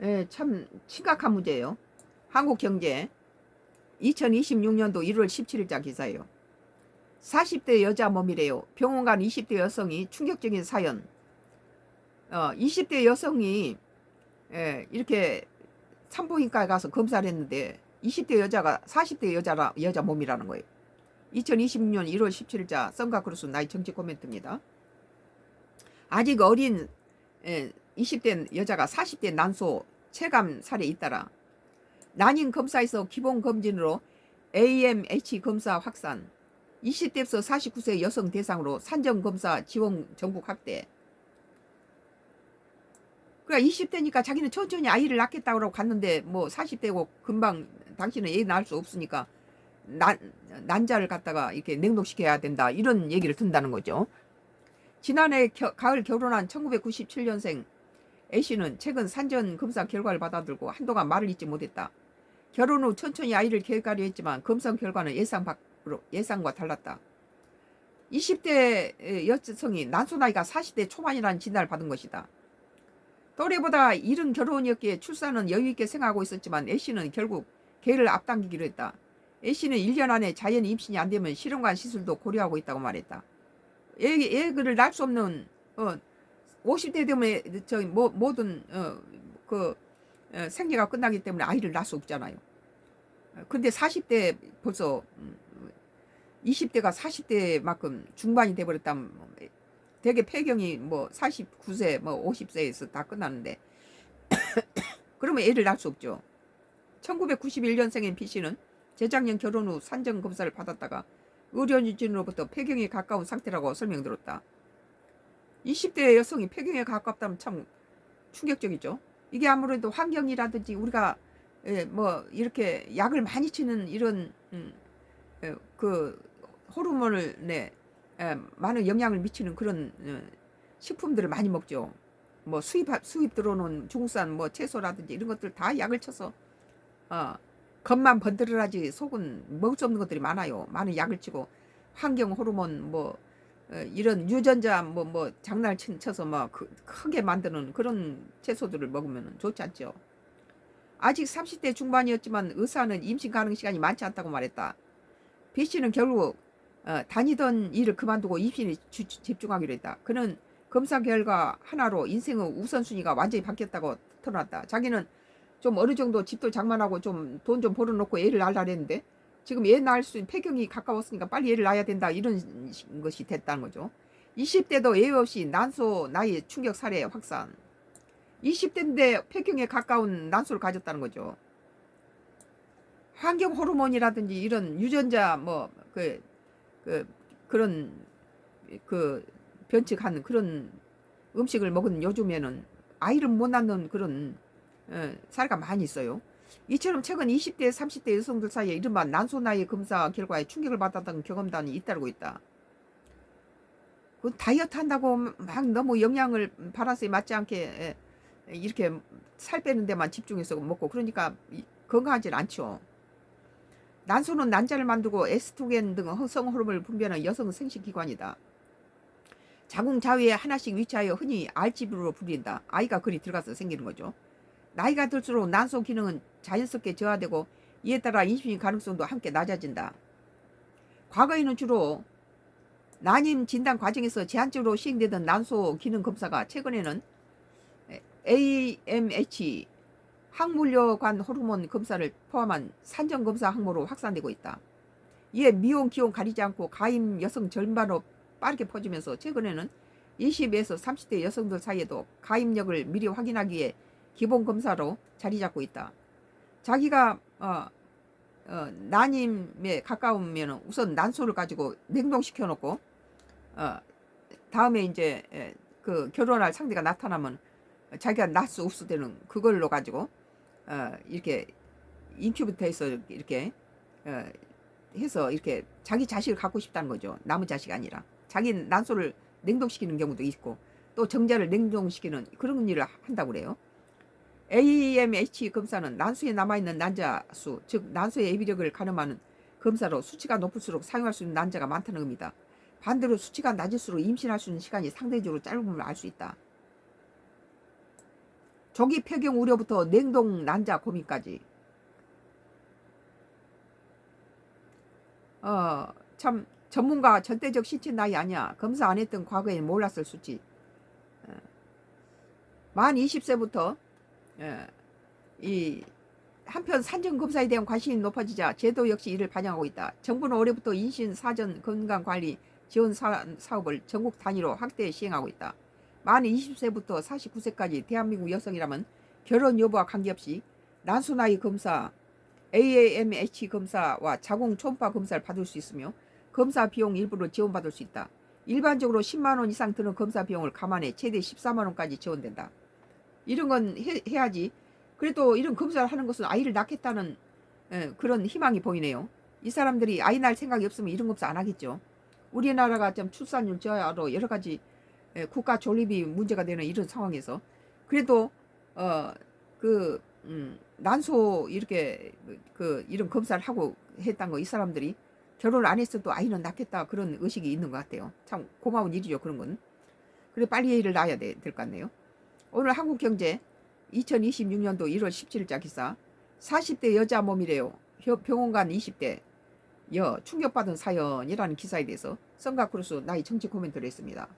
예, 참 심각한 문제예요. 한국경제 2026년도 1월 17일자 기사예요. 40대 여자 몸이래요. 병원 간 20대 여성이 충격적인 사연. 20대 여성이 이렇게 산부인과에 가서 검사를 했는데 20대 여자가 40대 여자 몸이라는 거예요. 2026년 1월 17일자 썬가크루스 나이 정치 코멘트입니다. 아직 어린 20대 여자가 40대 난소 체감 사례에 잇따라 난임 검사에서 기본 검진으로 AMH 검사 확산, 20대에서 49세 여성 대상으로 산정 검사 지원 전국 확대. 그러니까 20대니까 자기는 천천히 아이를 낳겠다고 갔는데 뭐 40대고 금방 당신은 애 낳을 수 없으니까 난자를 갖다가 이렇게 냉동시켜야 된다, 이런 얘기를 든다는 거죠. 지난해 가을 결혼한 1997년생 A씨는 최근 산전 검사 결과를 받아들고 한동안 말을 잇지 못했다. 결혼 후 천천히 아이를 계획하려 했지만 검사 결과는 예상과 달랐다. 20대 여성이 난소 나이가 40대 초반이라는 진단을 받은 것이다. 또래보다 이른 결혼이었기에 출산은 여유있게 생각하고 있었지만 A씨는 결국 계획을 앞당기기로 했다. A씨는 1년 안에 자연 임신이 안 되면 실험관 시술도 고려하고 있다고 말했다. 애를 낳을 수 없는 50대 되면 모든 생리가 끝나기 때문에 아이를 낳을 수 없잖아요. 근데 40대 벌써 20대가 40대만큼 중반이 돼버렸다면 대개 폐경이 뭐 49세 뭐 50세에서 다 끝나는데 그러면 애를 낳을 수 없죠. 1991년생인 B씨는 재작년 결혼 후 산정 검사를 받았다가 의료진으로부터 폐경에 가까운 상태라고 설명들었다. 20대 여성이 폐경에 가깝다면 참 충격적이죠. 이게 아무래도 환경이라든지 우리가 뭐 이렇게 약을 많이 치는 이런 그 호르몬을 많은 영향을 미치는 그런 식품들을 많이 먹죠. 뭐 수입 들어오는 중국산 뭐 채소라든지 이런 것들 다 약을 쳐서 겉만 번들어라지 속은 먹을 수 없는 것들이 많아요. 많은 약을 치고 환경 호르몬 뭐 이런 유전자 뭐 장난을 쳐서 막 크게 만드는 그런 채소들을 먹으면 좋지 않죠. 아직 30대 중반이었지만 의사는 임신 가능 시간이 많지 않다고 말했다. B씨는 결국 다니던 일을 그만두고 임신에 집중하기로 했다. 그는 검사 결과 하나로 인생의 우선순위가 완전히 바뀌었다고 털어놨다. 자기는 좀 어느 정도 집도 장만하고 좀 돈 좀 벌어놓고 애를 낳으려 했는데 지금 애 낳을 수 있는 폐경이 가까웠으니까 빨리 애를 낳아야 된다, 이런 것이 됐다는 거죠. 20대도 예외 없이 난소 나이 충격 사례 확산. 20대인데 폐경에 가까운 난소를 가졌다는 거죠. 환경 호르몬이라든지 이런 유전자 그런 변칙하는 그런 음식을 먹은 요즘에는 아이를 못 낳는 그런 사례가 많이 있어요. 이처럼 최근 20대, 30대 여성들 사이에 이른바 난소 나이 검사 결과에 충격을 받았던 경험담이 잇따르고 있다. 그 다이어트 한다고 막 너무 영양을 바란스에 맞지 않게 이렇게 살 빼는 데만 집중해서 먹고 그러니까 건강하진 않죠. 난소는 난자를 만들고 에스트로겐 등 성 호르몬을 분비하는 여성 생식기관이다. 자궁자위에 하나씩 위치하여 흔히 알집으로 불린다. 아이가 그리 들어가서 생기는 거죠. 나이가 들수록 난소 기능은 자연스럽게 저하되고 이에 따라 임신 가능성도 함께 낮아진다. 과거에는 주로 난임 진단 과정에서 제한적으로 시행되던 난소 기능 검사가 최근에는 AMH 항물려관 호르몬 검사를 포함한 산정 검사 항목으로 확산되고 있다. 이에 미용 기혼 가리지 않고 가임 여성 절반으로 빠르게 퍼지면서 최근에는 20에서 30대 여성들 사이에도 가임력을 미리 확인하기 위해 기본 검사로 자리 잡고 있다. 자기가 난임에 가까우면 우선 난소를 가지고 냉동시켜 놓고 다음에 이제 그 결혼할 상대가 나타나면 자기가 낳을 수 없을 때는 그걸로 가지고 이렇게 인큐부터 해서 이렇게 해서 이렇게 자기 자식을 갖고 싶다는 거죠. 남의 자식이 아니라 자기 난소를 냉동시키는 경우도 있고 또 정자를 냉동시키는 그런 일을 한다고 그래요. AMH 검사는 난소에 남아있는 난자 수, 즉 난소의 예비력을 가늠하는 검사로 수치가 높을수록 사용할 수 있는 난자가 많다는 겁니다. 반대로 수치가 낮을수록 임신할 수 있는 시간이 상대적으로 짧음을 알 수 있다. 조기 폐경 우려부터 냉동 난자 고민까지. 참 전문가 절대적 신체 나이 아니야. 검사 안 했던 과거에 몰랐을 수지. 만 20세부터 이 한편 산정 검사에 대한 관심이 높아지자 제도 역시 이를 반영하고 있다. 정부는 올해부터 인신 사전 건강관리 지원 사업을 전국 단위로 확대 시행하고 있다. 만 20세부터 49세까지 대한민국 여성이라면 결혼 여부와 관계없이 난소 나이 검사, AAMH 검사와 자궁 초음파 검사를 받을 수 있으며 검사 비용 일부를 지원받을 수 있다. 일반적으로 10만 원 이상 드는 검사 비용을 감안해 최대 14만 원까지 지원된다. 이런 건 해야지. 그래도 이런 검사를 하는 것은 아이를 낳겠다는 그런 희망이 보이네요. 이 사람들이 아이 낳을 생각이 없으면 이런 검사 안 하겠죠. 우리나라가 좀 출산율 저하로 여러 가지 국가 존립이 문제가 되는 이런 상황에서 그래도 난소 이렇게 이런 검사를 하고 했던 거 이 사람들이 결혼을 안 했어도 아이는 낳겠다 그런 의식이 있는 것 같아요. 참 고마운 일이죠 그런 건. 그래 빨리 애를 낳아야 될 것 같네요. 오늘 한국경제 2026년도 1월 17일자 기사 40대 여자 몸이래요. 병원 간 20대 충격받은 사연이라는 기사에 대해서 썬가크루스 나이 정치 코멘트를 했습니다.